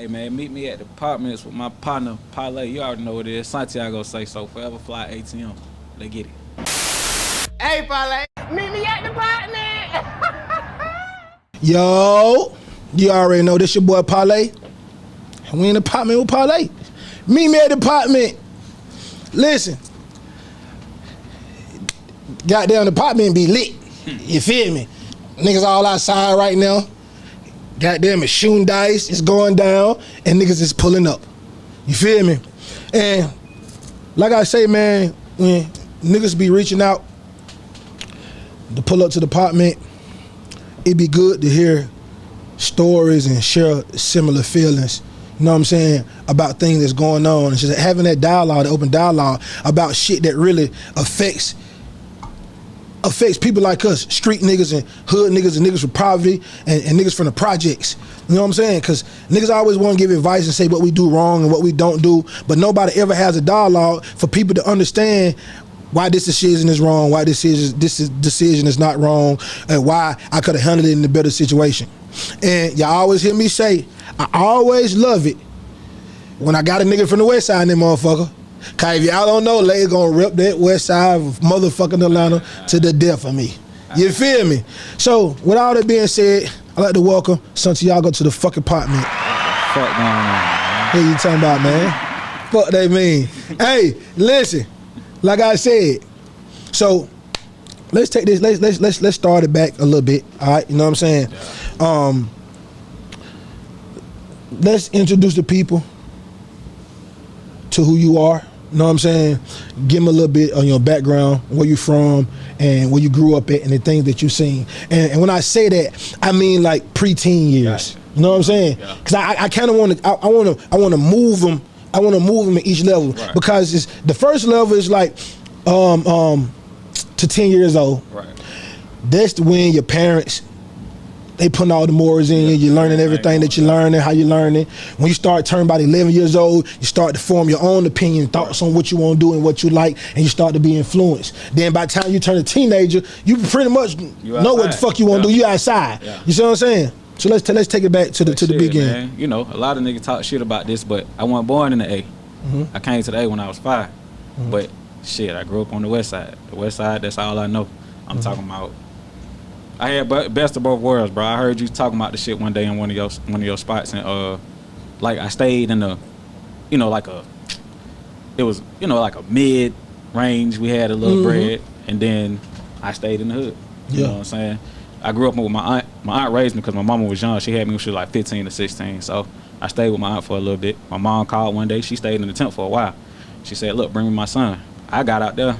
Hey man, meet me at the Partments with my partner Parlae. You already know what it is. Santiago say so. Forever fly ATM. Let's get it. Hey, Parlay, meet me at the Partment. Yo, you already know this your boy Parlay. We in the Partment with Parlay. Meet me at the Partment. Listen, goddamn the Partment be lit. You feel me? Niggas all outside right now. Goddamn, it's shooting dice, it's going down, and niggas is pulling up. You feel me? And like I say, man, when niggas be reaching out to pull up to the Partment, it be good to hear stories and share similar feelings, you know what I'm saying, about things that's going on. And just having that dialogue, that open dialogue about shit that really affects people like us, street niggas and hood niggas and niggas from poverty and niggas from the projects. You know what I'm saying? Because niggas always want to give advice and say what we do wrong and what we don't do, but nobody ever has a dialogue for people to understand why this decision is wrong, why this decision is not wrong, and why I could have handled it in a better situation. And y'all always hear me say, I always love it when I got a nigga from the west side in that motherfucker. Cause if y'all don't know, Lay gonna rip that west side of motherfucking Atlanta to the death of me. You feel me? So, with all that being said, I'd like to welcome Santiago to the fucking Partment. Fuck going on, man. What you talking about, man? Fuck they mean. Hey, listen, like I said, so let's take this, let's start it back a little bit, all right? You know what I'm saying? Let's introduce the people to who you are. You know what I'm saying? Give them a little bit on your background, where you from, and where you grew up at, and the things that you've seen. And when I say that, I mean like preteen years. Gotcha. You know what I'm saying? Because I kind of want to, I want to move them. I want to move them at each level, right? Because it's the first level is like to 10 years old. Right. That's when your parents, they putting all the morals in you. You're learning everything that you're learning, how you're learning. When you start turning about 11 years old, you start to form your own opinion, thoughts on what you want to do and what you like, and you start to be influenced. Then by the time you turn a teenager, you pretty much know what the fuck you want to do. You outside. Yeah. You see what I'm saying? So let's take it back to the beginning. Man. You know, a lot of niggas talk shit about this, but I wasn't born in the A. Mm-hmm. I came to the A when I was 5. Mm-hmm. But shit, I grew up on the west side. The west side, that's all I know. I'm talking about. I had best of both worlds, bro. I heard you talking about the shit one day in one of your spots, and like I stayed in the, you know, like it was, you know, like a mid range. We had a little bread, and then I stayed in the hood. You know what I'm saying? I grew up with my aunt. My aunt raised me because my mama was young. She had me when she was like 15 or 16. So I stayed with my aunt for a little bit. My mom called one day. She stayed in the tent for a while. She said, "Look, bring me my son." I got out there.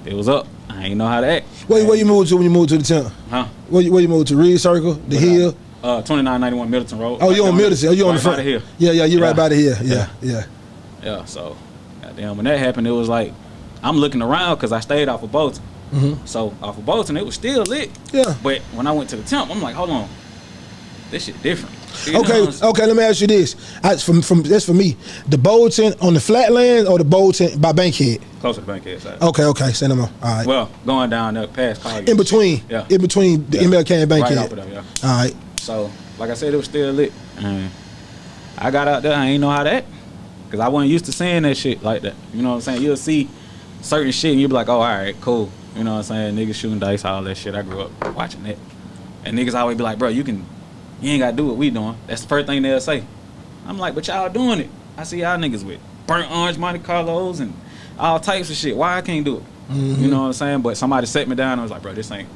It was up. I ain't know how to act. Where you moved to when you moved to the tent? Huh? Where you moved to? Reed Circle? The Hill? 2991 Middleton Road. Oh, you on Middleton? Oh, you on the front? Right here. Yeah, you're right by the hill. Yeah. Yeah, so, goddamn, when that happened, it was like, I'm looking around because I stayed off of Bolton. Mm-hmm. So, off of Bolton, it was still lit. Yeah. But when I went to the temp, I'm like, hold on. This shit different. Okay, let me ask you this. That's for me. The Bolton on the Flatlands or the Bolton by Bankhead? Closer to Bankhead side. Okay, send them on. All right. Well, going down there past College. In between. Yeah. In between the MLK and Bankhead. Right off of them, yeah. All right. So, like I said, it was still lit. And I got out there, I ain't know how to act. Because I wasn't used to seeing that shit like that. You know what I'm saying? You'll see certain shit and you'll be like, oh, all right, cool. You know what I'm saying? Niggas shooting dice, all that shit. I grew up watching that. And niggas always be like, bro, you ain't got to do what we doing. That's the first thing they'll say. I'm like, but y'all doing it. I see y'all niggas with burnt orange Monte Carlos and all types of shit. Why I can't do it? Mm-hmm. You know what I'm saying? But somebody set me down and was like, bro, this ain't,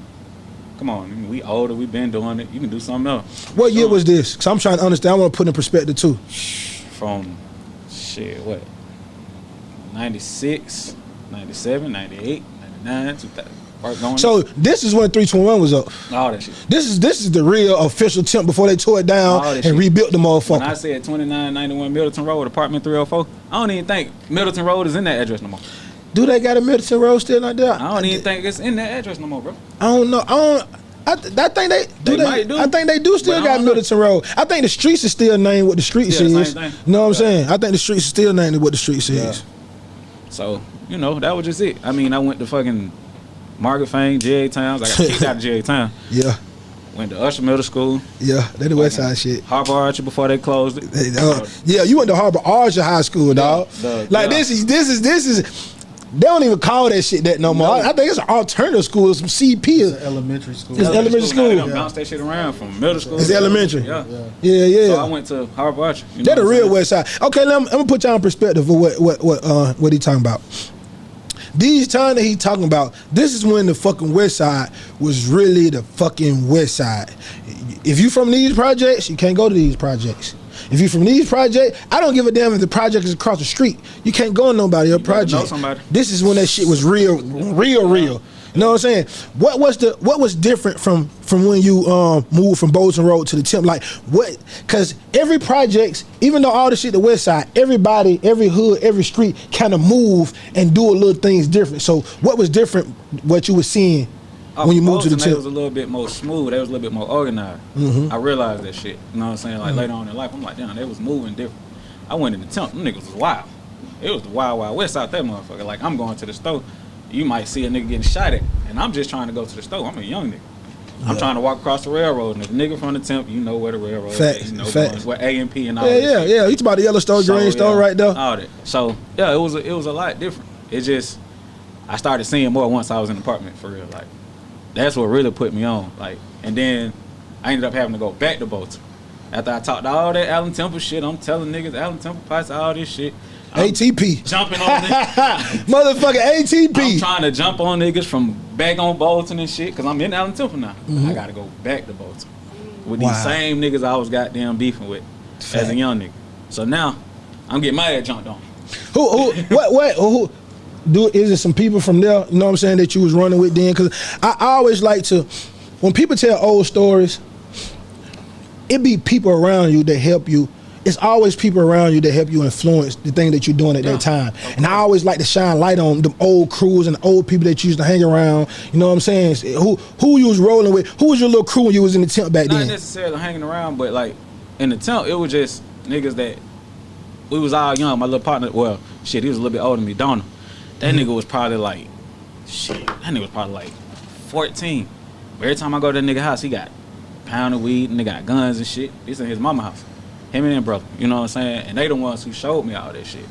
come on. I mean, we older. We been doing it. You can do something else. What year was this? Because I'm trying to understand. I want to put in perspective, too. From, shit, what? 96, 97, 98, 99, 2000. So this is when 321 was up. All that shit. This is the real official temp before they tore it down and rebuilt the motherfucker. When I said 2991 Middleton Road, apartment 304, I don't even think Middleton Road is in that address no more. Do they got a Middleton Road still like that? I don't even think it's in that address no more, bro. I don't know. I think they might do. I think they do still got Middleton Road. I think the streets is still named what the streets is. You know what I'm saying? I think the streets is still named what the streets is. So, you know, that was just it. I mean, I went to fucking Margaret Fane, J.A. Towns. I got kicked out of J.A. Town. Yeah. Went to Usher Middle School. Yeah, they the West Side shit. Harbor Archer before they closed it. Yeah, you went to Harbor Archer High School, dog. This is. They don't even call that shit that no more. I think it's an alternative school, some CP. It's elementary school. It's elementary school. They done bounced that shit around from middle school. It's elementary. Yeah. So I went to Harbor Archer. They're the real West Side. Okay, I'm gonna put y'all in perspective of what he talking about. These time that he talking about, this is when the fucking West Side was really the fucking West Side. If you from these projects, you can't go to these projects. If you from these projects, I don't give a damn if the project is across the street. You can't go in nobody other project. Know somebody. This is when that shit was real. You know what I'm saying? What was different from when you moved from Bolton Road to the Temp? Like what? Because every projects, even though all the shit the West Side, everybody, every hood, every street kind of move and do a little things different. So what was different? What you were seeing when you moved to the Temp? It was a little bit more smooth. They was a little bit more organized. I realized that shit. You know what I'm saying? Like later on in life, I'm like, damn, they was moving different. I went in the Temp. Them niggas was wild. It was the wild, wild West out there, motherfucker. Like I'm going to the store. You might see a nigga getting shot at, and I'm just trying to go to the store. I'm a young nigga. I'm trying to walk across the railroad, and the nigga from the Temp, you know where the railroad is. You know where A&P and all that shit. Yeah. He's about the yellow store, green store right there. All that. So, yeah, it was a lot different. It just, I started seeing more once I was in the apartment, for real. Like, that's what really put me on. Like, and then I ended up having to go back to Bolton. After I talked all that Allen Temple shit, I'm telling niggas Allen Temple Pies, all this shit. ATP. Jumping on niggas. Motherfucker ATP. I'm trying to jump on niggas from back on Bolton and shit, because I'm in Allen Temple now. I got to go back to Bolton with these same niggas I was goddamn beefing with as a young nigga. So now, I'm getting my ass jumped on. Who is it some people from there, you know what I'm saying, that you was running with then? Because I always like to, when people tell old stories, it be people around you that help you. It's always people around you that help you influence the thing that you're doing at that time. Okay. And I always like to shine light on the old crews and old people that you used to hang around. You know what I'm saying? Who you was rolling with? Who was your little crew when you was in the Temp back then? Not necessarily hanging around, but like in the Temp, it was just niggas that we was all young. My little partner, well, shit, he was a little bit older than me, Donald. That nigga was probably like, 14. But every time I go to that nigga house, he got a pound of weed and they got guns and shit. This in his mama house. Him and his brother, you know what I'm saying? And they the ones who showed me all that shit.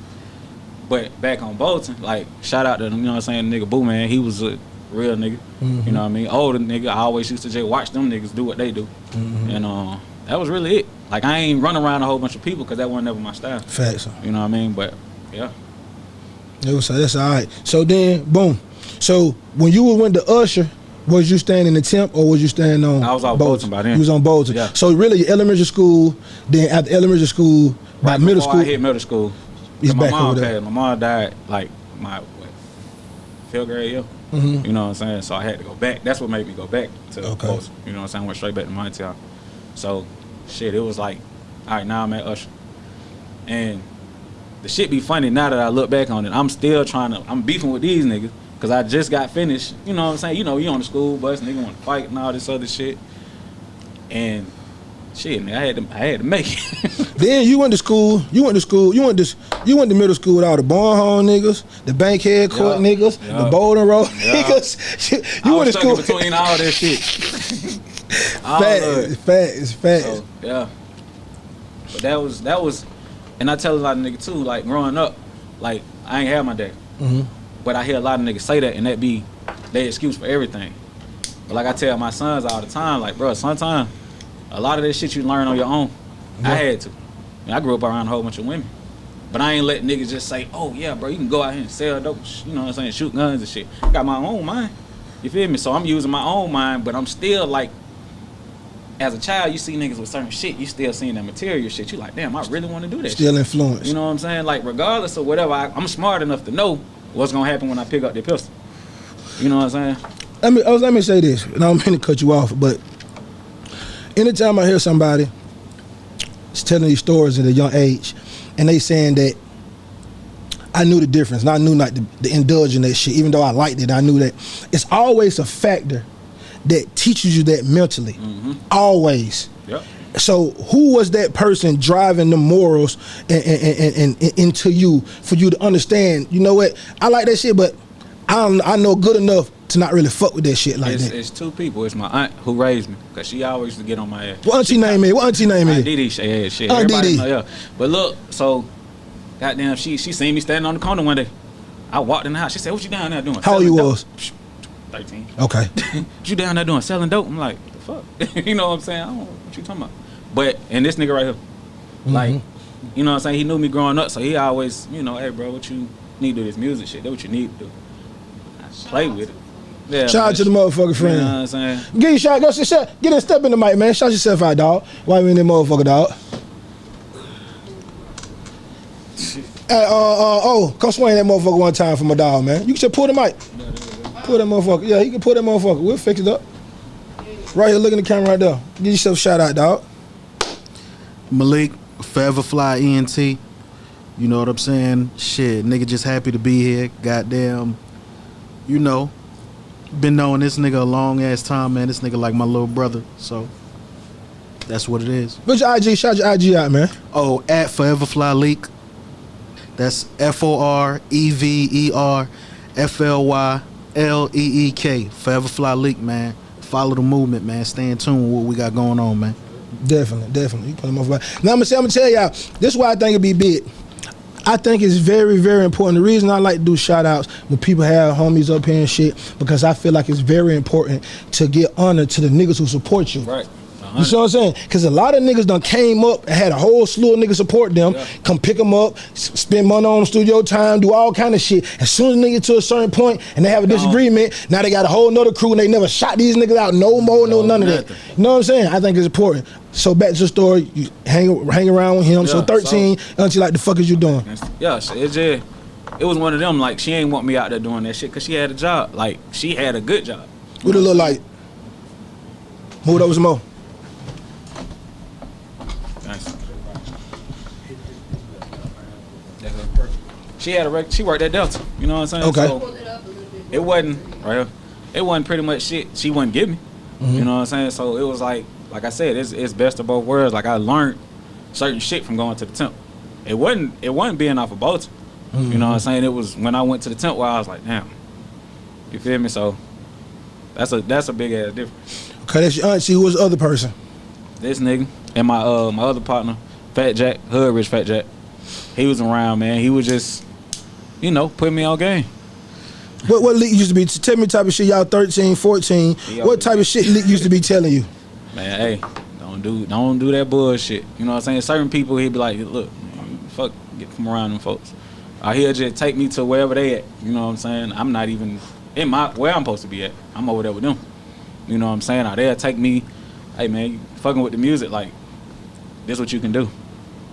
But back on Bolton, like, shout out to them, you know what I'm saying, nigga Boo, man, he was a real nigga, you know what I mean? Older nigga, I always used to just watch them niggas do what they do. And that was really it. Like, I ain't running around a whole bunch of people because that wasn't never my style. Facts. You know what I mean? But, yeah. That's all right. So then, boom. So when you went to Usher, was you staying in the Temp or was you staying on I was on Bolton by then. You was on Bolton. Yeah. So really your elementary school, then after elementary school, by middle school. I hit middle school. My mom died like my 5th grade year. You know what I'm saying? So I had to go back. That's what made me go back to Bolton. You know what I'm saying? I went straight back to Santiago. So shit, it was like, all right, now I'm at Usher. And the shit be funny now that I look back on it. I'm beefing with these niggas. Cause I just got finished, you know what I'm saying? You know, you on the school bus, nigga want to fight and all this other shit. And shit, nigga, I had to make it. Then you went to school. You went to middle school with all the Barnhole niggas, the Bankhead Court niggas, the Bolton Road niggas. You went to school between all that shit. Facts. So, yeah. But that was, and I tell a lot of niggas too, like growing up, like I ain't have my dad. But I hear a lot of niggas say that, and that be their excuse for everything. But like I tell my sons all the time, like, bro, sometimes a lot of that shit you learn on your own. I had to. I grew up around a whole bunch of women. But I ain't let niggas just say, oh, yeah, bro, you can go out here and sell dope, you know what I'm saying, shoot guns and shit. I got my own mind. You feel me? So I'm using my own mind, but I'm still like, as a child, you see niggas with certain shit, you still seeing that material shit. You like, damn, I really want to do that still shit. Influenced. You know what I'm saying? Like, regardless of whatever, I'm smart enough to know what's gonna happen when I pick up the pistol. You know what I'm saying? Let me say this, and I don't mean to cut you off, but anytime I hear somebody telling these stories at a young age, and they saying that I knew the difference, and I knew not to indulge in that shit, even though I liked it, I knew that it's always a factor that teaches you that mentally. Always. Yep. So who was that person driving the morals and into you for you to understand, you know what, I like that shit, but I know good enough to not really fuck with that shit like that? It's two people. It's my aunt who raised me, cause she always used to get on my ass. What auntie name is? What auntie name is? Didi, shit. Aunt Everybody Didi. know, yeah. But look, so, goddamn, she seen me standing on the corner one day. I walked in the house. She said, "What you down there doing?" How old you Selling was? dope? 13. Okay. What you down there doing? Selling dope? I'm like, the fuck? You know what I'm saying? I don't know what you talking about. But, and this nigga right here, like, you know what I'm saying? He knew me growing up, so he always, you know, hey, bro, what you need to do this music shit. That's what you need to do. I play with it. Yeah, Shout out to the motherfucking friend. You know what I'm saying? Get your shot, get a step in the mic, man. Shout yourself out, dog. Why you in that motherfucker, dog? Hey, come swing that motherfucker one time for my dog, man. You can just pull the mic. Pull that motherfucker. Yeah, you can pull that motherfucker. We'll fix it up. Right here, look in the camera right there. Give yourself a shout out, dog. Malik, Forever Fly ENT. You know what I'm saying? Shit, nigga just happy to be here. Goddamn, you know, been knowing this nigga a long ass time, man. This nigga like my little brother, so that's what it is. What's your IG? Shout your IG out, man. Oh, at Forever Fly Leak. That's FOREVERFLYLEEK. Forever Fly Leak, man. Follow the movement, man. Stay in tune with what we got going on, man. Definitely. You put him off. Now I'm gonna tell y'all. This is why I think it'd be big. I think it's very, very important. The reason I like to do shout outs when people have homies up here and shit, because I feel like it's very important to get honor to the niggas who support you. Right. You see what I'm saying? Because a lot of niggas done came up and had a whole slew of niggas support them, come pick them up, spend money on studio time, do all kind of shit. As soon as niggas to a certain point and they have a disagreement, now they got a whole nother crew and they never shot these niggas out no more, none of that. You know what I'm saying? I think it's important. So back to the story, you hang around with him. Yeah, so 13, auntie, like, the fuck is you doing? Yeah, it was one of them, like, she ain't want me out there doing that shit because she had a job. Like, she had a good job. What it look like? Move it over some more. She had she worked at Delta. You know what I'm saying? Okay. So it wasn't right. It wasn't pretty much shit she wouldn't give me. You know what I'm saying? So it was like I said, it's best of both worlds. Like, I learned certain shit from going to the temp. It wasn't being off of Bolton. You know what I'm saying? It was when I went to the temp where I was like, damn. You feel me? So that's a big ass difference. Okay, that's your auntie. Who was the other person? This nigga and my other partner, Fat Jack, Hood Rich Fat Jack. He was around, man. He was just, you know, putting me on game. What leak used to be? Tell me type of shit y'all 13, 14. What type of shit leak used to be telling you? Man, hey, don't do that bullshit. You know what I'm saying? Certain people, he'd be like, look, man, fuck, get from around them folks. Or he'll just take me to wherever they at. You know what I'm saying? I'm not even in where I'm supposed to be at. I'm over there with them. You know what I'm saying? Or they'll take me, hey man, you fucking with the music, like, this what you can do.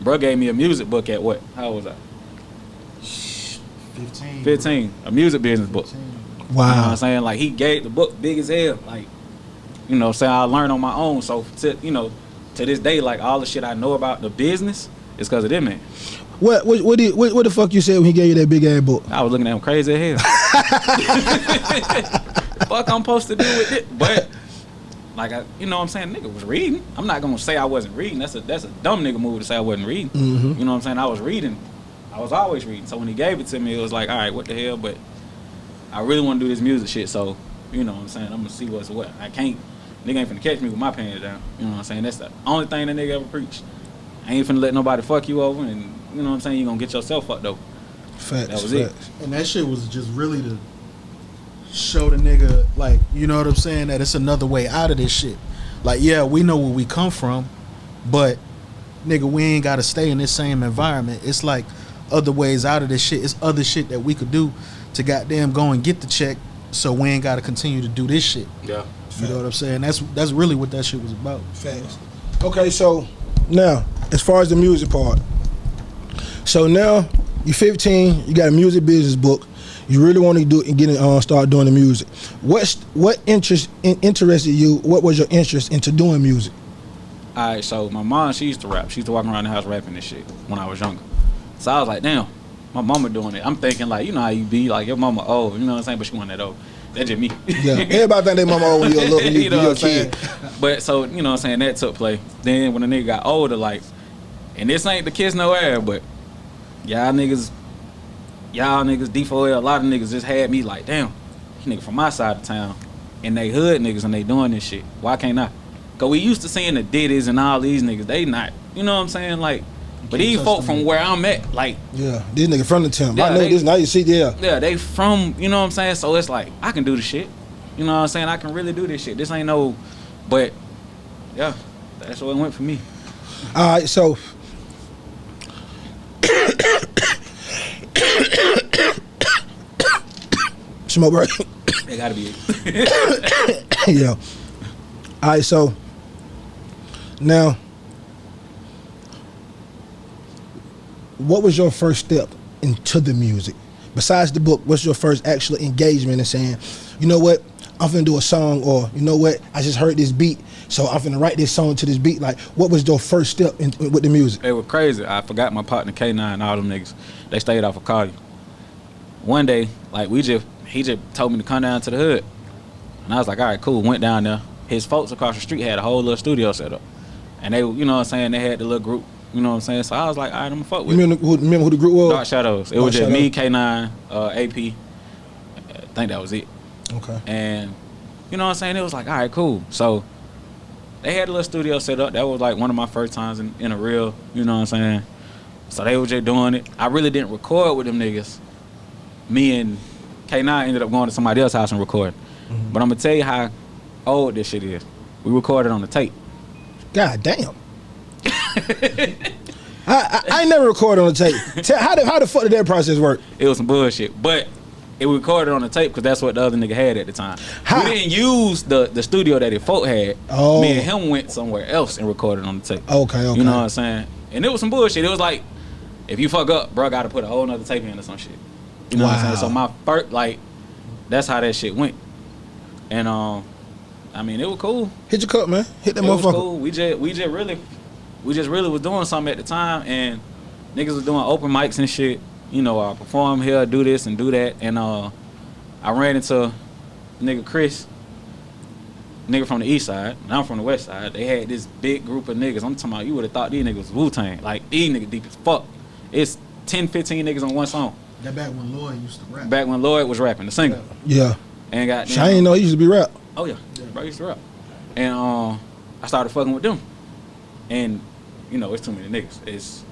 Bro gave me a music book at what? How old was I? 15. A music business book. Wow. You know what I'm saying? Like, he gave the book big as hell. Like, you know, saying I learned on my own. So, to this day, like, all the shit I know about the business is because of them, man. What the fuck you said when he gave you that big ass book? I was looking at him crazy as hell. Fuck I'm supposed to do with it? But, like, you know what I'm saying? Nigga was reading. I'm not going to say I wasn't reading. That's a dumb nigga move to say I wasn't reading. You know what I'm saying? I was reading. I was always reading. So when he gave it to me, it was like, all right, what the hell? But I really want to do this music shit. So, you know what I'm saying? I'm going to see what's what. I can't. Nigga ain't finna catch me with my pants down. You know what I'm saying? That's the only thing that nigga ever preached. I ain't finna let nobody fuck you over. And, you know what I'm saying? You going to get yourself fucked over. Facts. That was it. And that shit was just really to show the nigga, like, you know what I'm saying, that it's another way out of this shit. Like, yeah, we know where we come from, but, nigga, we ain't got to stay in this same environment. It's like other ways out of this shit. It's other shit that we could do to goddamn go and get the check, so we ain't got to continue to do this shit. Yeah. You know what I'm saying? That's really what that shit was about. Facts. Okay, so now, as far as the music part, so now you're 15, you got a music business book. You really want to do it and start doing the music. What interested you? What was your interest into doing music? All right, so my mom, she used to rap. She used to walk around the house rapping this shit when I was younger. So I was like, damn, my mama doing it. I'm thinking, like, you know how you be, like, your mama old, you know what I'm saying? But she wasn't that old. That's just me. Yeah, everybody think they mama old when you're you know a kid. But so, you know what I'm saying, that took place. Then when the nigga got older, like, and this ain't the kiss no air, but y'all niggas, D4L, a lot of niggas just had me like, damn, nigga from my side of town, and they hood niggas and they doing this shit. Why can't I? Cause we used to seeing the Diddies and all these niggas. They not, you know what I'm saying? Like, but these folk from where I'm at, like, yeah, these niggas from the town. Yeah, I know this. Now you see, yeah, they from, you know what I'm saying? So it's like I can do the shit. You know what I'm saying? I can really do this shit. This ain't no, but yeah, that's what it went for me. All right, so. Smoke break. It gotta be it. Yeah. All right, so now, what was your first step into the music? Besides the book, what's your first actual engagement in saying, you know what, I'm finna do a song, or you know what, I just heard this beat, so I'm finna write this song to this beat? Like, what was your first step with the music? It was crazy. I forgot my partner K9 and all them niggas. They stayed off of Cardi. One day, like he just told me to come down to the hood. And I was like, all right, cool. Went down there. His folks across the street had a whole little studio set up. And they, you know what I'm saying, they had the little group, you know what I'm saying? So I was like, all right, I'm gonna fuck with it. Remember who the group was? Dark Shadows. It was just me, K9, AP. I think that was it. Okay. And, you know what I'm saying? It was like, all right, cool. So they had a little studio set up. That was like one of my first times in a real, you know what I'm saying? So they were just doing it. I really didn't record with them niggas. Me and K9 ended up going to somebody else's house and recording. Mm-hmm. But I'm gonna tell you how old this shit is. We recorded on the tape. God damn. I ain't never recorded on the tape. How the fuck did that process work? It was some bullshit. But it was recorded on the tape because that's what the other nigga had at the time. We didn't use the studio that his folk had. Oh. Me and him went somewhere else and recorded on the tape. Okay. You know what I'm saying? And it was some bullshit. It was like, if you fuck up, bro, gotta put a whole nother tape in or some shit. You know what I'm saying? So my first, like, that's how that shit went. And I mean, it was cool. Hit your cup, man. Hit that motherfucker. It was cool. We just really was doing something at the time, and niggas was doing open mics and shit. You know, I perform here, do this and do that, and I ran into nigga Chris, nigga from the east side, and I'm from the west side. They had this big group of niggas. I'm talking about, you would have thought these niggas was Wu-Tang. Like, these niggas deep as fuck. It's 10, 15 niggas on one song. That back when Lloyd used to rap. Back when Lloyd was rapping, the singer. Yeah. And got I didn't know he used to be rap. Oh yeah, bro used to rap. And I started fucking with them. And you know, it's too many niggas.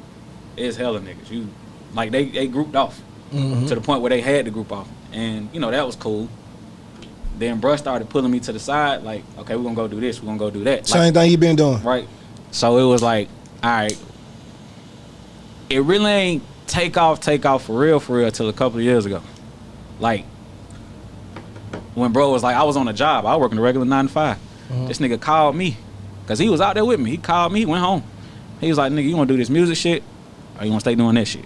It's hella niggas. You like they grouped off to the point where they had to group off. And you know, that was cool. Then bruh started pulling me to the side, like, okay, we're gonna go do this, we're gonna go do that. Same thing he been doing. Right. So it was like, all right, it really ain't take off for real till a couple of years ago. Like, when bro was like, I was on a job, I was working a regular 9 to 5. This nigga called me, cause he was out there with me. He called me, he went home. He was like, nigga, you wanna do this music shit, or you wanna stay doing that shit?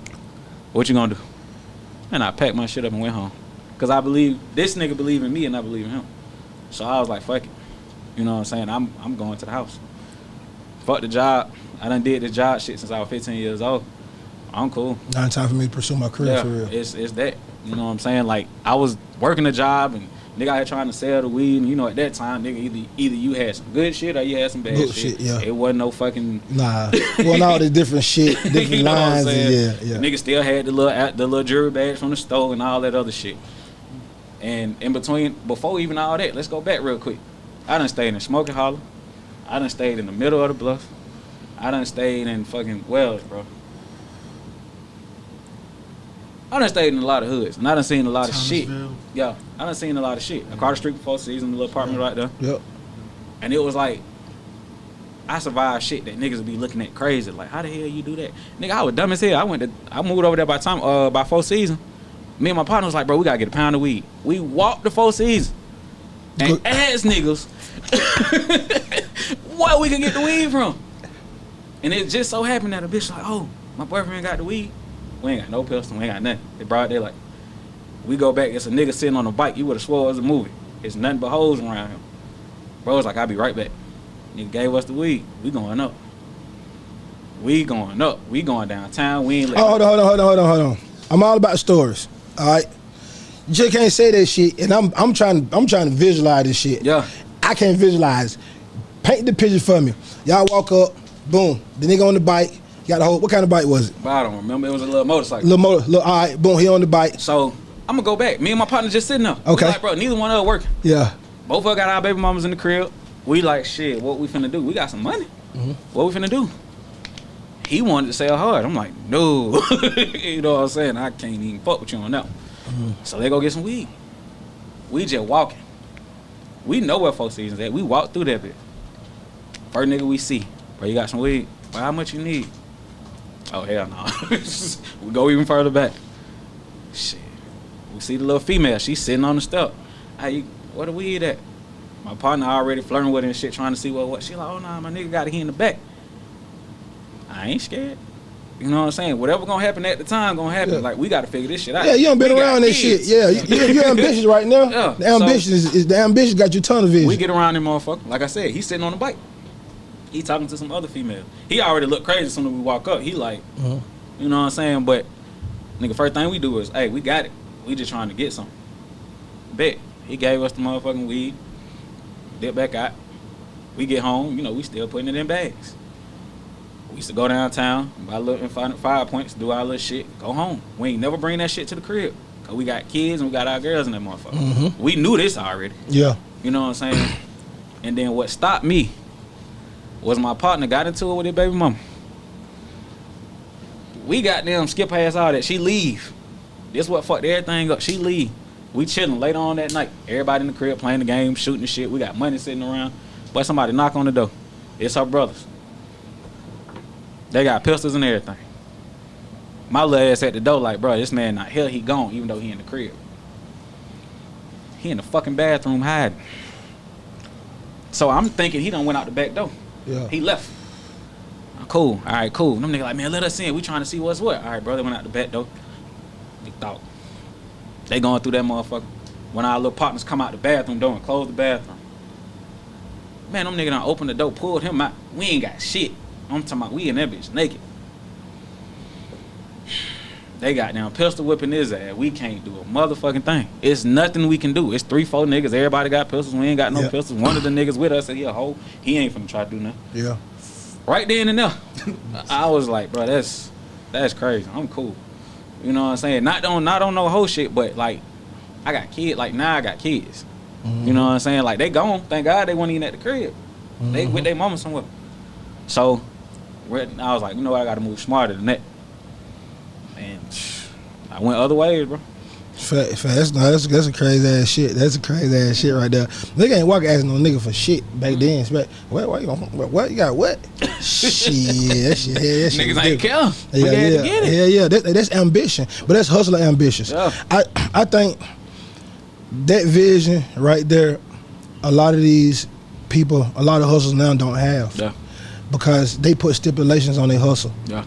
What you gonna do? And I packed my shit up and went home. Cause I believe, this nigga believe in me and I believe in him. So I was like, fuck it. You know what I'm saying? I'm going to the house. Fuck the job. I done did the job shit since I was 15 years old. I'm cool. Not time for me to pursue my career for real. It's that. You know what I'm saying? Like, I was working a job and nigga out here trying to sell the weed, and you know, at that time, nigga, either you had some good shit or you had some bad shit. Yeah. It wasn't no fucking well, all the different shit, different you know lines, and yeah. Nigga still had the little jury badge from the store and all that other shit. And in between, before even all that, let's go back real quick. I done stayed in Smoking Hollow. I done stayed in the middle of the bluff. I done stayed in fucking Wells, bro. I done stayed in a lot of hoods, and I done seen a lot of shit. Yeah, I done seen a lot of shit. Across the street from 4 Seasons, the little apartment right there. Yep. And it was like, I survived shit that niggas would be looking at crazy. Like, how the hell you do that? Nigga, I was dumb as hell. I moved over there by 4 Seasons. Me and my partner was like, bro, we gotta get a pound of weed. We walked the 4 Seasons and asked niggas where we can get the weed from. And it just so happened that a bitch like, oh, my boyfriend got the weed. We ain't got no pistol, we ain't got nothing. They brought it like, we go back, it's a nigga sitting on a bike, you would've swore it was a movie. It's nothing but hoes around him. Bro was like, I'll be right back. Nigga gave us the weed. We going up. We going downtown. We ain't letting Hold on. I'm all about stories. All right. You just can't say that shit, and I'm trying to visualize this shit. Yeah. I can't visualize. Paint the picture for me. Y'all walk up, boom. The nigga on the bike. Got the whole. What kind of bike was it? I don't remember. It was a little motorcycle. All right, boom. He on the bike. So I'm gonna go back. Me and my partner just sitting there. Okay. We like, bro, neither one of us working. Yeah. Both of us got our baby mamas in the crib. We like, shit, what we finna do? We got some money. What we finna do? He wanted to sell hard. I'm like, no. You know what I'm saying? I can't even fuck with you on that one. So they go get some weed. We just walking. We know where Four Seasons at. We walk through that bit. First nigga we see, bro, you got some weed? Well, how much you need? Oh, hell no. We go even further back. Shit. We see the little female. She's sitting on the step. Hey, where the weed at? My partner already flirting with her and shit, trying to see what. She like, oh, nah, my nigga got it here in the back. I ain't scared. You know what I'm saying? Whatever gonna happen at the time gonna happen. Yeah. Like, we gotta figure this shit out. Yeah, you done been We around got this shit. kids. Yeah, you're ambitious right now. Yeah, The ambition is the ambition got you tunnel vision. We get around him, motherfucker. Like I said, he's sitting on the bike. He talking to some other female. He already look crazy as soon as we walk up. He like, you know what I'm saying? But, nigga, first thing we do is, hey, we got it. We just trying to get something. Bet. He gave us the motherfucking weed. Dip back out. We get home, you know, we still putting it in bags. We used to go downtown, buy a little 5 points, do our little shit, go home. We ain't never bring that shit to the crib. Cause we got kids and we got our girls in that motherfucker. We knew this already. Yeah. You know what I'm saying? And then what stopped me was my partner got into it with his baby mama. We got them skip past all that. She leave. This what fucked everything up. She leave. We chilling later on that night. Everybody in the crib playing the game, shooting the shit. We got money sitting around. But somebody knock on the door. It's her brothers. They got pistols and everything. My little ass at the door like, bro, this man not here. He gone, even though he in the crib. He in the fucking bathroom hiding. So I'm thinking he done went out the back door. Yeah. He left. Cool. All right, cool. Them niggas like, man, let us in. We trying to see what's what. All right, brother went out the back door. We thought. They going through that motherfucker. When our little partners come out the bathroom door and close the bathroom. Man, them niggas done opened the door, pulled him out. We ain't got shit. I'm talking about we in that bitch naked. They got down pistol whipping his ass. We can't do a motherfucking thing. It's nothing we can do. It's 3-4 niggas. Everybody got pistols. We ain't got no pistols. One of the niggas with us said, he a hoe. He ain't finna try to do nothing. Yeah. Right then and there. I was like, bro, that's crazy. I'm cool. You know what I'm saying? Not on no whole shit, but like, I got kids. Like, now I got kids. You know what I'm saying? Like, they gone. Thank God they weren't even at the crib. They with their mama somewhere. So, I was like, you know what? I got to move smarter than that. And I went other ways, bro. That's a crazy ass shit. That's a crazy ass shit right there. Nigga ain't walking asking no nigga for shit back then. What you got? What? Shit, that shit. That shit Niggas ain't care. Yeah. That's ambition, but that's hustler ambitious. Yeah. I think that vision right there, a lot of these people, a lot of hustlers now don't have. Yeah. Because they put stipulations on their hustle. Yeah.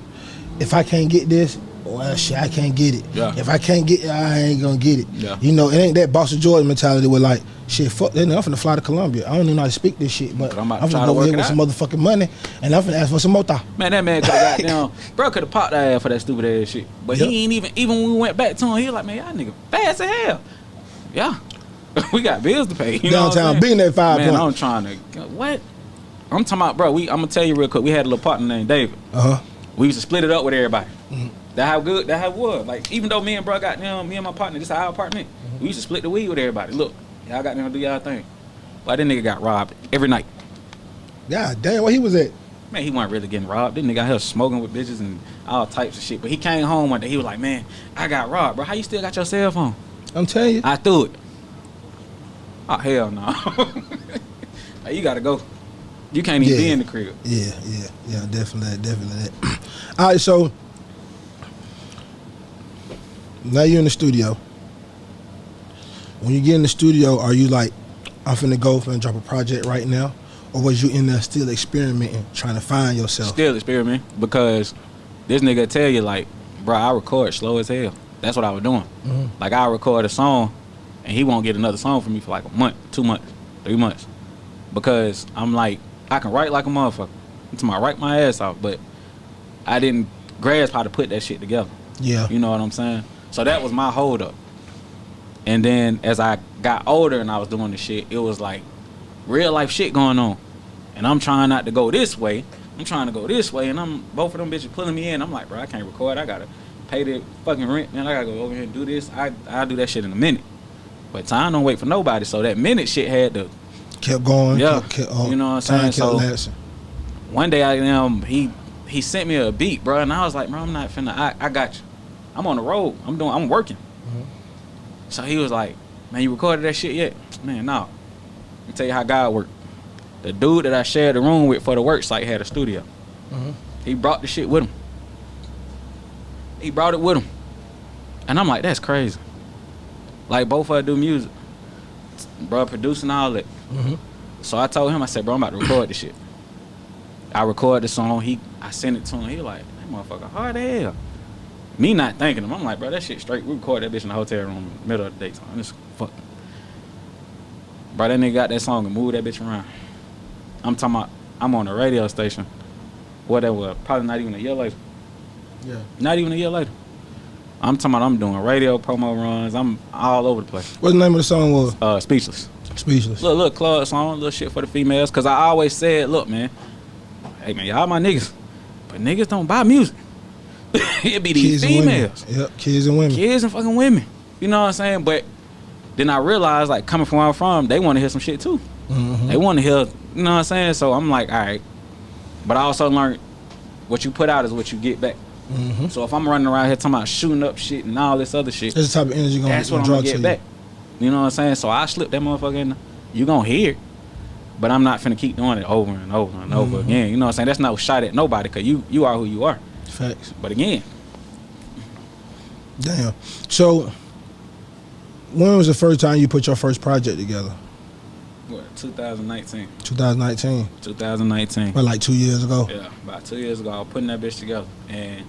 If I can't get this, well, shit, I can't get it. Yeah. If I can't get it, I ain't gonna get it. Yeah. You know, it ain't that Boss of Jordan mentality where like, shit, fuck that, I'm finna fly to Colombia. I don't even know how to speak this shit, but I'm finna go over here with some motherfucking money, and I'm finna ask for some more time. Man, that man could have got down. Bro could have popped that ass for that stupid ass shit. But he ain't even when we went back to him, he was like, man, y'all nigga fast as hell. Yeah. We got bills to pay. You Downtown, being that 5 man, point. I'm trying to, what? I'm talking about, bro, I'm gonna tell you real quick, we had a little partner named David. We used to split it up with everybody. That how good, that how it was. Like, even though me and bro got down, me and my partner, this is our apartment, we used to split the weed with everybody. Look, y'all got down to do y'all thing. But that nigga got robbed every night. God damn, where he was at? Man, he wasn't really getting robbed. This nigga out here smoking with bitches and all types of shit. But he came home one day, he was like, man, I got robbed, bro. How you still got your cell phone? I'm telling you. I threw it. Oh, hell no. Hey, you gotta go. You can't even be in the crib. Yeah, definitely that. All right, so now you're in the studio. When you get in the studio, are you like, I'm finna drop a project right now? Or was you in there still experimenting, trying to find yourself? Still experimenting, because this nigga tell you, like, bro, I record slow as hell. That's what I was doing. Like, I record a song, and he won't get another song from me for like a month, 2 months, 3 months. Because I'm like, I can write like a motherfucker. Until I write my ass off, but I didn't grasp how to put that shit together. Yeah. You know what I'm saying? So that was my hold up. And then as I got older and I was doing the shit, it was like real life shit going on. And I'm trying not to go this way. I'm trying to go this way, and both of them bitches pulling me in. I'm like, bro, I can't record. I gotta pay the fucking rent, man. I gotta go over here and do this. I'll do that shit in a minute. But time don't wait for nobody. So that minute shit had to kept going. Yeah, kept, you know what I'm saying. So lasting. one day he sent me a beat, bro, and I was like, bro, I'm not finna. I got you. I'm on the road. I'm working. Mm-hmm. So he was like, man, you recorded that shit yet? Man, no. Let me tell you how God worked. The dude that I shared the room with for the work site had a studio. Mm-hmm. He brought the shit with him. He brought it with him. And I'm like, that's crazy. Like, both of us do music. Bro, producing all that. Mm-hmm. So I told him, I said, bro, I'm about to record this shit. I recorded the song. I sent it to him. He like, that motherfucker hard as hell. Me not thanking him. I'm like, bro, that shit straight. We recorded that bitch in the hotel room in the middle of the daytime. This fuck. Bro, that nigga got that song and moved that bitch around. I'm talking about, I'm on a radio station. Whatever, probably not even a year later. Yeah. Not even a year later. I'm talking about I'm doing radio promo runs. I'm all over the place. What the name of the song was? Speechless. Speechless. Little club song, little shit for the females. Cause I always said, look, man, hey man, y'all my niggas, but niggas don't buy music. It be these females. Yep, kids and women. Kids and fucking women. You know what I'm saying? But then I realized, like, coming from where I'm from, they want to hear some shit too. Mm-hmm. They want to hear, you know what I'm saying? So I'm like, all right. But I also learned what you put out is what you get back. Mm-hmm. So if I'm running around here talking about shooting up shit and all this other shit, that's the type of energy that's what I'm draw gonna to get you. back. You know what I'm saying? So I slip that motherfucker in. You gonna hear it, but I'm not finna keep doing it over and over and over again. You know what I'm saying? That's no shot at nobody, cause you are who you are. Facts. But again, damn. So when was the first time you put your first project together? what, 2019. 2019. 2019. But like 2 years ago. Yeah, about 2 years ago, I was putting that bitch together, and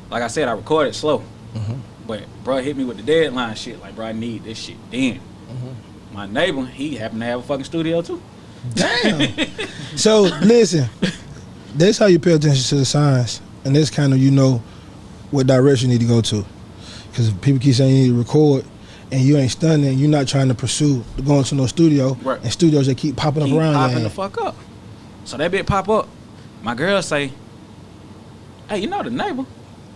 like I said, I recorded slow. Mm-hmm. But bro hit me with the deadline shit. Like, bro, I need this shit then. Mm-hmm. My neighbor, he happened to have a fucking studio too. Damn. So listen, that's how you pay attention to the signs, and that's kind of, you know, what direction you need to go to. Because people keep saying you need to record, and you ain't stunning, you're not trying to pursue going to no studio. Right. And studios that keep popping up around popping you. the fuck up. So that bitch pop up. My girl say, hey, you know the neighbor?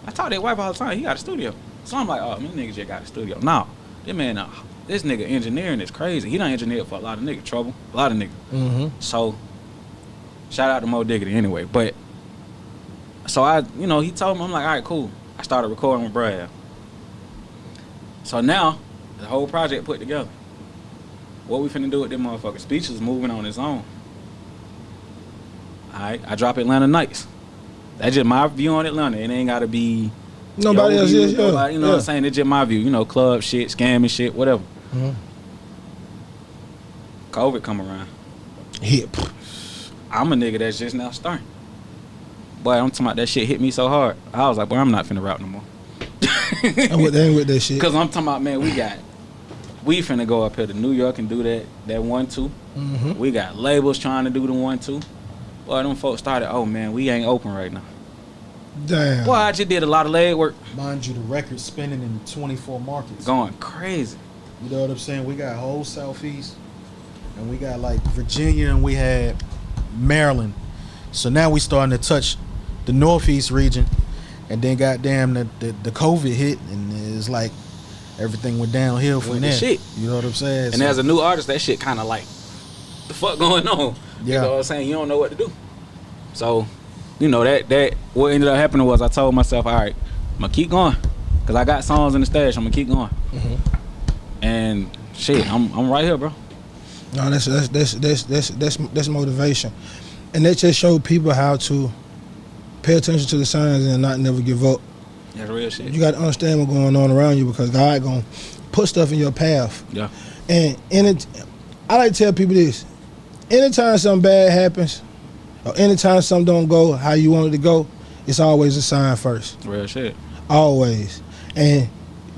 I talk to that wife all the time. He got a studio. So I'm like, oh, me niggas just got a studio. No, this nigga engineering is crazy. He done engineered for a lot of niggas. Trouble. A lot of niggas. Mm-hmm. So, shout out to Mo Diggity anyway. But, so he told me, I'm like, all right, cool. I started recording with Brad. So now, the whole project put together. What we finna do with them motherfuckers? Speechless moving on its own. Alright, I drop Atlanta Nights. That's just my view on Atlanta. It ain't gotta be Nobody else is, yeah. Nobody, you know what I'm saying? It's just my view. You know, club shit, scamming shit, whatever. Mm-hmm. COVID come around. Hip. I'm a nigga that's just now starting. Boy, I'm talking about that shit hit me so hard. I was like, boy, I'm not finna rap no more. They ain't with that shit. Cause I'm talking about, man, we finna go up here to New York and do that 1-2. Mm-hmm. We got labels trying to do the 1-2. Boy, them folks started, oh man, we ain't open right now. Damn. Boy, I just did a lot of leg work. Mind you, the record's spinning in 24 markets. Going crazy. You know what I'm saying? We got whole Southeast, and we got like Virginia, and we had Maryland. So now we starting to touch the Northeast region, and then goddamn the COVID hit, and it's like everything went downhill from there. Shit. You know what I'm saying? And as a new artist, that shit kind of like, the fuck going on? Yeah. You know what I'm saying? You don't know what to do. So, you know, that what ended up happening was I told myself, all right, I'm gonna keep going, cause I got songs in the stash. I'm gonna keep going. Mm-hmm. And shit, I'm right here, bro. No, that's motivation, and that just show people how to pay attention to the signs and not never give up. That's real shit. You got to understand what's going on around you, because God gonna put stuff in your path. Yeah. And I like to tell people this: anytime something bad happens, or anytime something don't go how you want it to go, it's always a sign first. Real shit. Always. And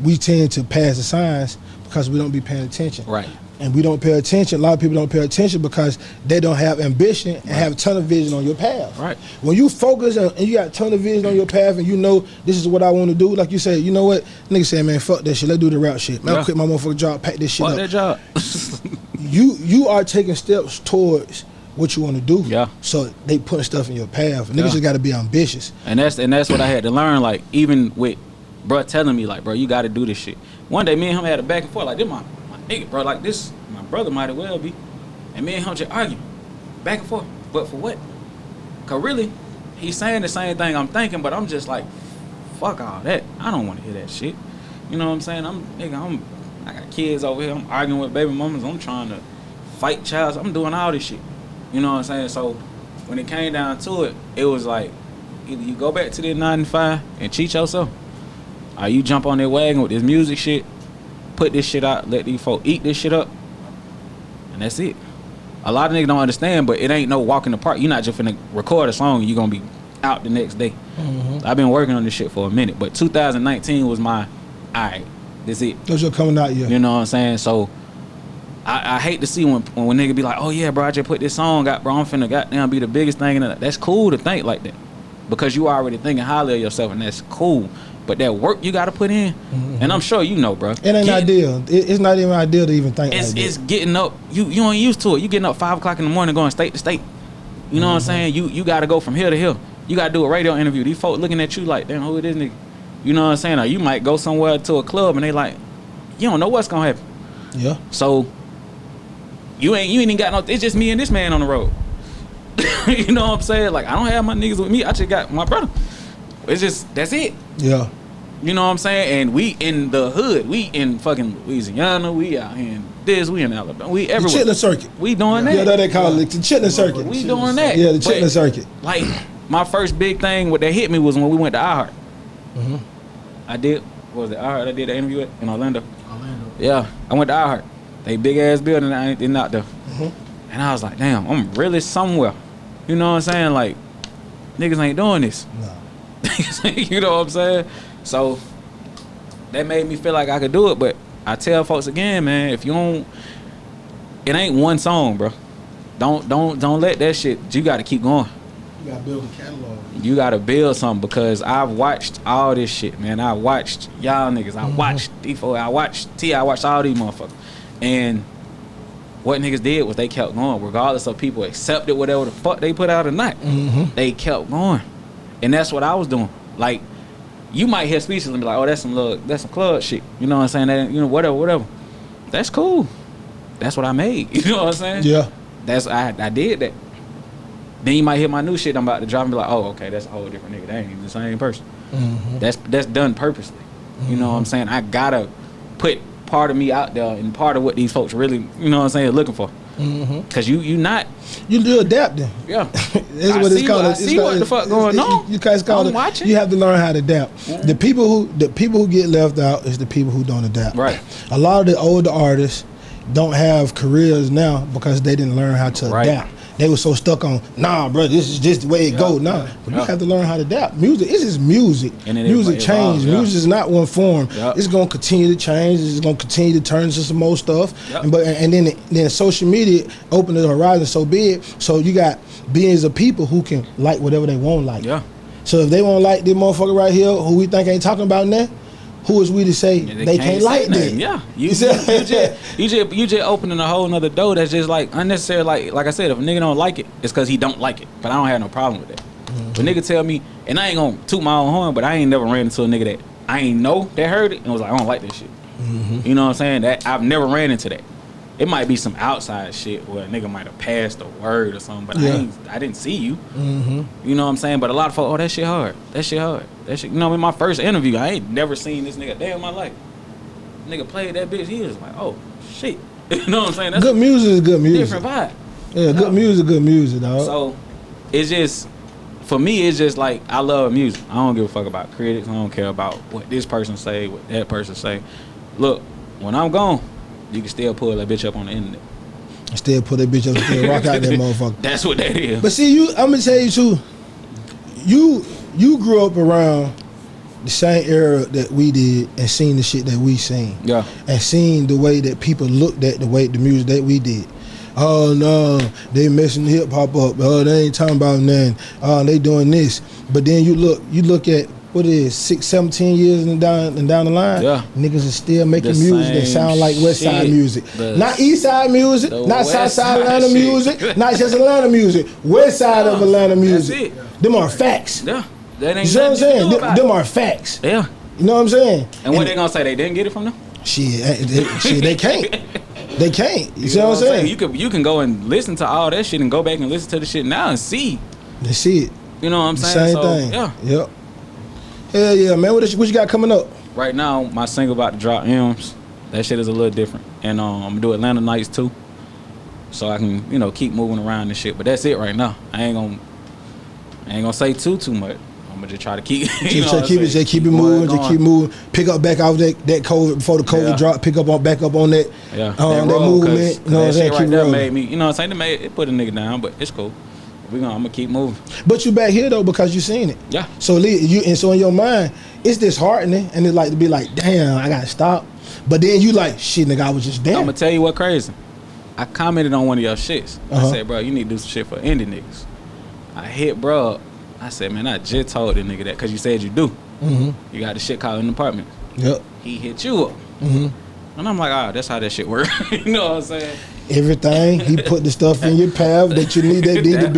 we tend to pass the signs because we don't be paying attention. Right. And we don't pay attention. A lot of people don't pay attention because they don't have ambition and have a ton of vision on your path. Right. When you focus and you got a ton of vision on your path, and you know this is what I want to do, like you said, you know what? Nigga say, man, fuck that shit. Let's do the rap shit. Man, I'll quit my motherfucking job, pack this shit Fuck up. that job. You are taking steps towards what you want to do. Yeah. So they putting stuff in your path. Niggas Yeah. just got to be ambitious. And that's what I had to learn. Like, even with bro telling me like, bro, you got to do this shit. One day, me and him had a back and forth like, this my nigga, bro. Like this, my brother might as well be. And me and him just arguing, back and forth. But for what? Cause really, he's saying the same thing I'm thinking, but I'm just like, fuck all that. I don't want to hear that shit. You know what I'm saying? I got kids over here. I'm arguing with baby mamas. I'm trying to fight child. I'm doing all this shit. You know what I'm saying? So when it came down to it, it was like, either you go back to the 95 and cheat yourself, or you jump on that wagon with this music shit, put this shit out, let these folk eat this shit up, and that's it. A lot of niggas don't understand, but it ain't no walk in the park. You're not just finna record a song and you're gonna be out the next day. I've been working on this shit for a minute, but 2019 was my, alright, this it. Those are coming out, yeah. You know what I'm saying? So I hate to see when nigga be like, oh yeah, bro, I just put this song out, bro, I'm finna goddamn be the biggest thing. And that's cool to think like that, because you already thinking highly of yourself, and that's cool. But that work you gotta put in, and I'm sure you know, bro. It ain't ideal. It's not even ideal to even think like that. It's getting up. You ain't used to it. You getting up 5 o'clock in the morning going state to state. You know what I'm saying? You gotta go from here to here. You gotta do a radio interview. These folks looking at you like, damn, who it is, nigga? You know what I'm saying? Or you might go somewhere to a club and they like, you don't know what's gonna happen. Yeah. So you ain't even got no. It's just me and this man on the road. You know what I'm saying? Like, I don't have my niggas with me. I just got my brother. It's just, that's it. Yeah. You know what I'm saying? And we in the hood. We in fucking Louisiana. We out here in this. We in Alabama. We everywhere. The chitlin circuit. We doing that. Yeah, that they call it the chitlin circuit. We doing that. Yeah, the chitlin circuit. Like, my first big thing that hit me was when we went to iHeart. I did, what was it, iHeart? I did the interview in Orlando. Yeah, I went to iHeart. They big ass building, I ain't out there. And I was like, damn, I'm really somewhere. You know what I'm saying? Like, niggas ain't doing this. No. You know what I'm saying? So that made me feel like I could do it. But I tell folks again, man, if you don't, it ain't one song, bro. Don't let that shit. You got to keep going. You gotta build a catalog. You got to build something, because I've watched all this shit, man. I watched y'all niggas. I watched D4. I watched T. I watched all these motherfuckers. And what niggas did was they kept going, regardless of people accepted whatever the fuck they put out or not. They kept going, and that's what I was doing. Like, you might hear speeches and be like, "Oh, that's some club shit." You know what I'm saying? That, you know, whatever. That's cool. That's what I made. You know what I'm saying? Yeah. That's I did that. Then you might hear my new shit I'm about to drop and be like, "Oh, okay, that's a whole different nigga. That ain't even the same person." That's done purposely. You know what I'm saying? I gotta put part of me out there and part of what these folks really, you know what I'm saying, looking for. Cause you not. You do adapting. Yeah. That's what it's called. I see what the fuck going on. You guys call it. Watching. You have to learn how to adapt. The people who get left out is the people who don't adapt. Right. A lot of the older artists don't have careers now because they didn't learn how to adapt. They were so stuck on, nah, bro, this is just the way it goes. Nah, but you have to learn how to adapt. Music, it's just music. And music changes. Music is not one form. Yep. It's gonna continue to change. It's gonna continue to turn into some more stuff. Yep. And then social media opened the horizon so big. So you got billions of people who can like whatever they want like. Yeah. So if they want to like this motherfucker right here, who we think ain't talking about that, who is we to say they can't like that? Yeah, you just opening a whole nother door that's just like unnecessary. Like I said, if a nigga don't like it, it's because he don't like it. But I don't have no problem with that. But nigga tell me, and I ain't gonna toot my own horn, but I ain't never ran into a nigga that I ain't know that heard it and was like, I don't like this shit. You know what I'm saying? That I've never ran into that. It might be some outside shit where a nigga might have passed a word or something, but I didn't see you. You know what I'm saying? But a lot of folks, oh, that shit hard. That shit hard. That shit. You know, in my first interview, I ain't never seen this nigga a day in my life. Nigga played that bitch. He was like, oh shit. You know what I'm saying? That's good music is good music. Different vibe. Yeah, good music, dog. So it's just, for me, it's just like, I love music. I don't give a fuck about critics. I don't care about what this person say, what that person say. Look, when I'm gone, you can still pull that bitch up on the internet. Still pull that bitch up and rock out that motherfucker. That's what that is. But see, I'm gonna tell you too. You grew up around the same era that we did and seen the shit that we seen. Yeah. And seen the way that people looked at the music that we did. Oh no, they messing hip hop up. Oh, they ain't talking about nothing. Oh, they doing this. But then you look at what it is, 17 years and down the line, niggas is still making music that sound like West Side music. Not East Side music, not South Side Atlanta music, not just Atlanta music, West Side of Atlanta music. Them are facts. Yeah. That ain't you know what I'm saying? Them are facts. Yeah. You know what I'm saying? And what they gonna say? They didn't get it from them? Shit, they can't. They can't. You see what I'm saying? You can go and listen to all that shit and go back and listen to the shit now and see. They see it. You know what I'm saying? Same thing. Yeah. Yep. Hell yeah, man. What you got coming up? Right now, my single about to drop M's. That shit is a little different. And I'm gonna do Atlanta nights too. So I can, keep moving around and shit. But that's it right now. I ain't gonna say too much. I'm gonna just try to keep keep it moving, just keep moving. Pick up back off that COVID before the COVID drop. Pick up back up on that that movement. You know what I'm saying? Right there made me. You know what I'm saying? It put a nigga down, but it's cool. I'm gonna keep moving. But you back here though because you seen it. Yeah. So so in your mind, it's disheartening and it's like to be like, damn, I gotta stop. But then you like, shit, nigga, I was just damn. I'm gonna tell you what crazy. I commented on one of your shits. I said, bro, you need to do some shit for indie niggas. I hit bro up. I said, man, I just told the nigga that because you said you do. Mm-hmm. You got the shit called an apartment. Yep. He hit you up. Mm-hmm. And I'm like, that's how that shit works. You know what I'm saying? Everything he put the stuff in your path that you need that need to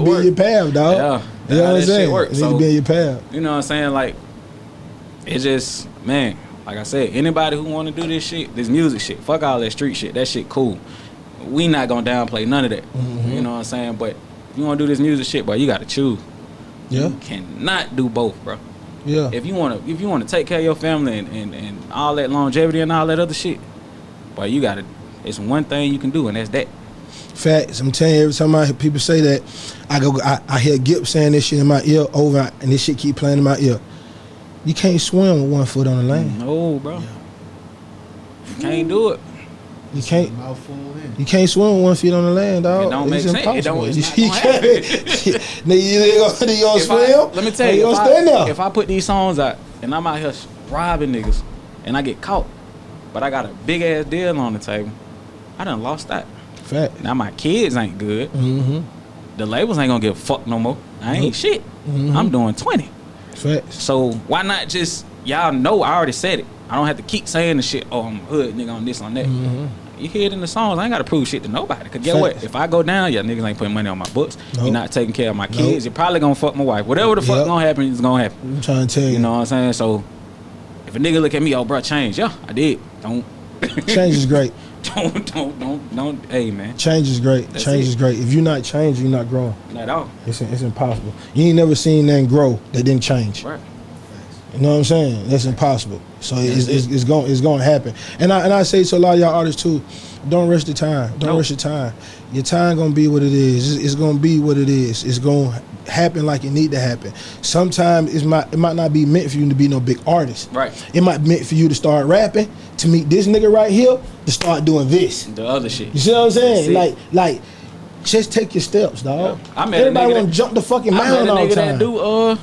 be in your path, dog. Yeah. You know what I'm saying? It need to be in your path. You know what I'm saying? Like, it's just, man, like I said, anybody who want to do this shit, this music shit, fuck all that street shit. That shit cool. We not gonna downplay none of that. Mm-hmm. You know what I'm saying? But if you want to do this music shit, bro, you got to choose. Yeah. You cannot do both, bro. Yeah. If you want to take care of your family and all that longevity and all that other shit, but you got to. It's one thing you can do, and that's that. Facts. I'm telling you, every time I hear people say that, I hear Gip saying this shit in my ear over, and this shit keep playing in my ear. You can't swim with one foot on the lane. No, bro. Yeah. You can't do it. You can't. You can't swim with 1 foot on the land, dog. It don't make sense. It don't. It's not you gonna swim? Let me tell you, if I put these songs out and I'm out here robbing niggas and I get caught, but I got a big ass deal on the table, I done lost that. Fact. Now my kids ain't good. Mm-hmm. The labels ain't gonna give a fuck no more. I ain't shit. Mm-hmm. I'm doing 20. Facts. So why not just, y'all know I already said it. I don't have to keep saying the shit, oh, I'm a hood nigga on this, on that. Mm-hmm. You hear it in the songs. I ain't got to prove shit to nobody. Because guess what? If I go down, y'all niggas ain't putting money on my books. Nope. You're not taking care of my kids. You're probably going to fuck my wife. Whatever the fuck going to happen is going to happen. I'm trying to tell you. You know what I'm saying? So if a nigga look at me, oh, bro, change. Yeah, I did. Don't. Change is great. Don't. Hey, man. Change is great. Change is great. If you're not changing, you're not growing. Not at all. It's impossible. You ain't never seen nothing grow that didn't change. Right. You know what I'm saying? That's impossible. So it's going to happen. And I say to a lot of y'all artists too, don't rush the time. Don't rush your time. Your time gonna be what it is. It's gonna be what it is. It's gonna happen like it need to happen. Sometimes it might not be meant for you to be no big artist. Right. It might be meant for you to start rapping, to meet this nigga right here, to start doing this. The other shit. You see what I'm saying? Like. Just take your steps, dog. Yeah. Everybody want to jump the fucking mountain all the time.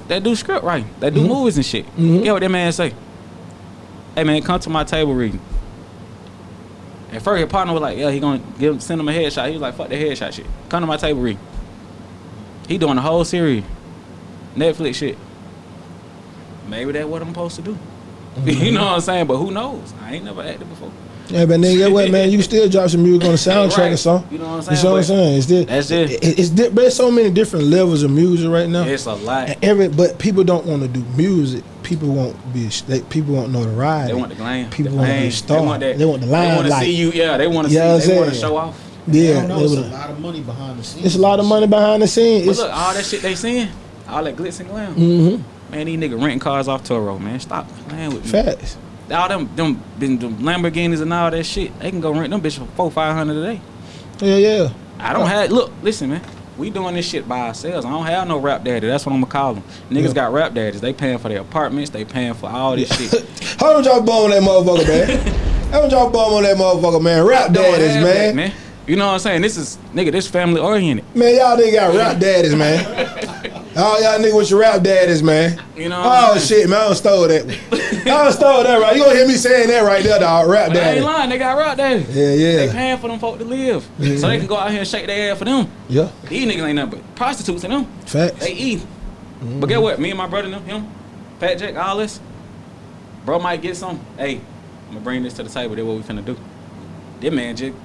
That do script writing, that do movies and shit. Mm-hmm. Get what that man say? Hey man, come to my table reading. At first, your partner was like, yeah, he gonna send him a headshot. He was like, fuck that headshot shit. Come to my table reading. He doing the whole series, Netflix shit. Maybe that's what I'm supposed to do. Mm-hmm. You know what I'm saying? But who knows? I ain't never acted before. Yeah, but nigga, guess what, man? You can still drop some music on the soundtrack or something. You know what I'm saying? You know what I'm saying? That's it. But there's so many different levels of music right now. It's a lot. But people don't want to do music. People won't know the ride. They want the glam. People want to be a star. They want the limelight. They want to see you. Yeah, they want to see. They want to show off. Yeah, there's a lot of money behind the scenes. It's a lot of money behind the scenes. But look, all that shit they seeing, all that glitz and glam. Mm-hmm. Man, these niggas renting cars off Toro, man. Stop playing with me. Facts. All them Lamborghinis and all that shit, they can go rent them bitches for $400-500 a day. Yeah. I don't have. Look, listen, man. We doing this shit by ourselves. I don't have no rap daddy. That's what I'm gonna call them. Niggas got rap daddies. They paying for their apartments. They paying for all this shit. How don't y'all bum on that motherfucker, man? How don't y'all bum on that motherfucker, man? Rap daddies, man. Man. You know what I'm saying? This family oriented. Man, y'all niggas got rap daddies, man. All y'all niggas with your rap daddies, man. You know what I'm shit, man. I done stole that. Right. You gonna hear me saying that right there, dog. Rap daddy. I ain't lying. They got rap daddies. Yeah. They paying for them folk to live. Mm-hmm. So they can go out here and shake their ass for them. Yeah. These niggas ain't nothing but prostitutes in them. Facts. They eat. Mm-hmm. But get what? Me and my brother and him, Fat Jack, all this. Bro might get some. Hey, I'm gonna bring this to the table. That's what we finna do. This man just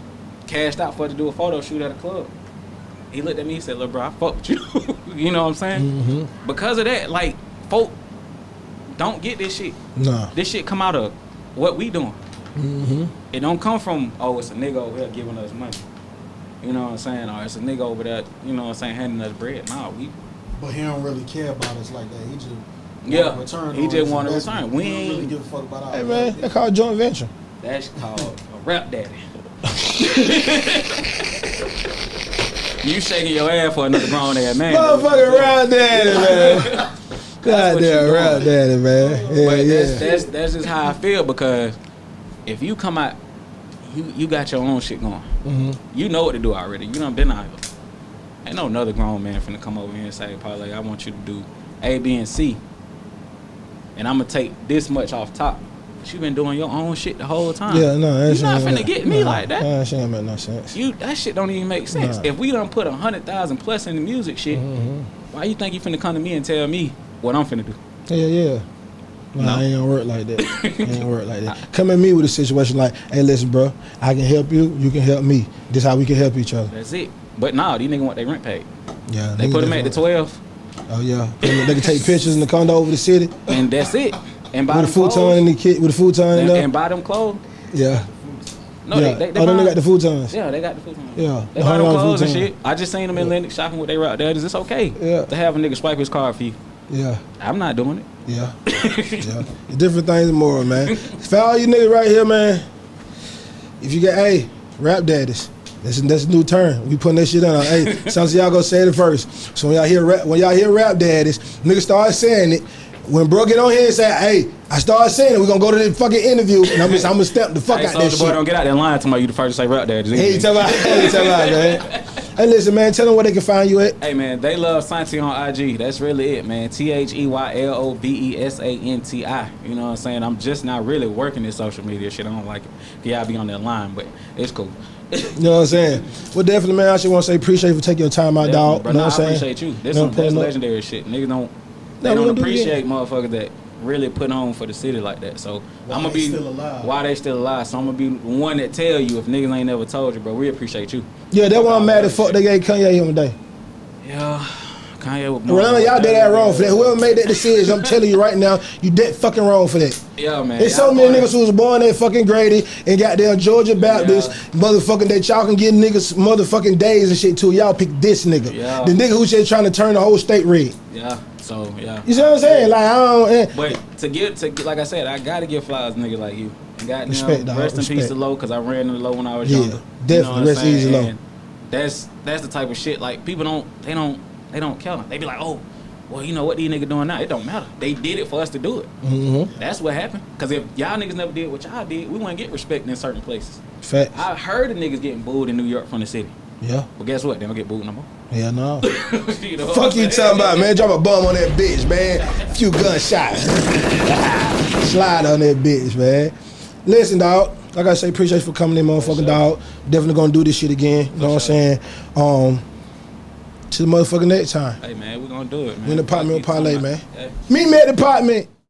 cashed out for to do a photo shoot at a club. He looked at me and said, look, bro, I fucked you. You know what I'm saying? Mm-hmm. Because of that, like, folk don't get this shit. Nah. This shit come out of what we doing. Mm-hmm. It don't come from, oh, it's a nigga over here giving us money. You know what I'm saying? Or it's a nigga over there, you know what I'm saying, handing us bread. Nah, we. But he don't really care about us like that. He just Return. He just want to return. We don't ain't really give a fuck about our. Hey man, that's called joint venture. That's called a rap daddy. You shaking your ass for another grown ass man. Motherfucking rap daddy, man. Goddamn rap daddy, man. Yeah, That's just how I feel, because if you come out, you got your own shit going. Mm-hmm. You know what to do already. You done been out here. Ain't no another grown man finna come over here and say, Parlay, I want you to do A, B, and C, and I'm gonna take this much off top. But you been doing your own shit the whole time. Yeah, no, that you shit not ain't finna make- get me nah, like that. That shit ain't make no sense. That shit don't even make sense. Nah. If we done put 100,000 plus in the music shit, why you think you finna come to me and tell me what I'm finna do? Yeah. Nah, No. it ain't gonna work like that. It ain't work like that. Come at me with a situation like, hey, listen, bro, I can help you, you can help me. This how we can help each other. That's it. But nah, these niggas want their rent paid. Yeah, They put them at the 12, Oh yeah, they can take pictures in the condo over the city and that's it. And buy with a them futon in clothes. the kit, with a futon in there. And buy them clothes. Yeah. No, yeah. they then buy, they got the futons. Yeah, they got the futons. Yeah, They the buy them $100 clothes and futon. shit. I just seen them in Lennox shopping with their route daddies. It's okay Yeah. to have a nigga swipe his card for you. Yeah. I'm not doing it. Yeah. Yeah. Different things and more, man. For all you niggas right here, man, if you get, hey, rap daddies, that's a new term. We putting that shit on. Hey, Santiago said it first. So when y'all hear rap daddies, niggas start saying it. When bro get on here and say, hey, I started saying it, we're gonna go to the fucking interview and I'm gonna step the fuck Hey, out so that the boy shit. don't get out that line tomorrow. You the first to say rap daddies. Hey, tell about, man. Hey, listen, man, tell them where they can find you at. Hey man, they love Santi on IG. That's really it, man. THEYLOVESANTI. You know what I'm saying? I'm just not really working this social media shit. I don't like it. Yeah, I be on that line, but it's cool. You know what I'm saying? Well, definitely, man, I just want to say appreciate you for taking your time out, dog. Bro, You know nah, what I'm I saying? appreciate you. This No, that's pulling up. legendary shit. Niggas don't No, we don't gonna do it appreciate motherfuckers that really put on for the city like that. So Why I'm gonna they be still alive. why they still alive. So I'm gonna be the one that tell you if niggas ain't never told you, bro. We appreciate you. Yeah, that's why I'm mad as fuck they gave Kanye him today. Yeah, Kanye with Well, y'all did that wrong for that. Whoever made that decision, I'm telling you right now, you dead fucking wrong for that. Yeah, man. There's so many niggas who was born at fucking Grady and goddamn Georgia Baptist, motherfucking that y'all can get niggas motherfucking days and shit too. Y'all pick this nigga. Yeah. The nigga who's just trying to turn the whole state red. Yeah. So yeah. You see what I'm saying? Like, I don't. But to get like I said, I gotta give flowers to niggas like you. And goddamn, Respect, dog. rest in peace Respect. to Low, cause I ran in the Low when I was Yeah, younger. definitely. what Rest I'm saying? easy, Low. And that's the type of shit like people don't count on. They be like, oh, well, you know what these niggas doing now? It don't matter. They did it for us to do it. Mm-hmm. That's what happened. Cause if y'all niggas never did what y'all did, we wouldn't get respect in certain places. Facts. I heard of niggas getting booed in New York from the city. Yeah. But guess what? They don't get booed no more. Yeah, no. You know what Fuck I'm you saying? talking about, man. Drop a bum on that bitch, man. Few gunshots. Slide on that bitch, man. Listen, dog. Like I say, appreciate you for coming in, motherfucking dog. Definitely gonna do this shit again. You know what I'm saying? To the motherfucking next time. Hey man, we gonna do it, man. We in the Partment with Parlay, man. Hey. Meet me at the Partment.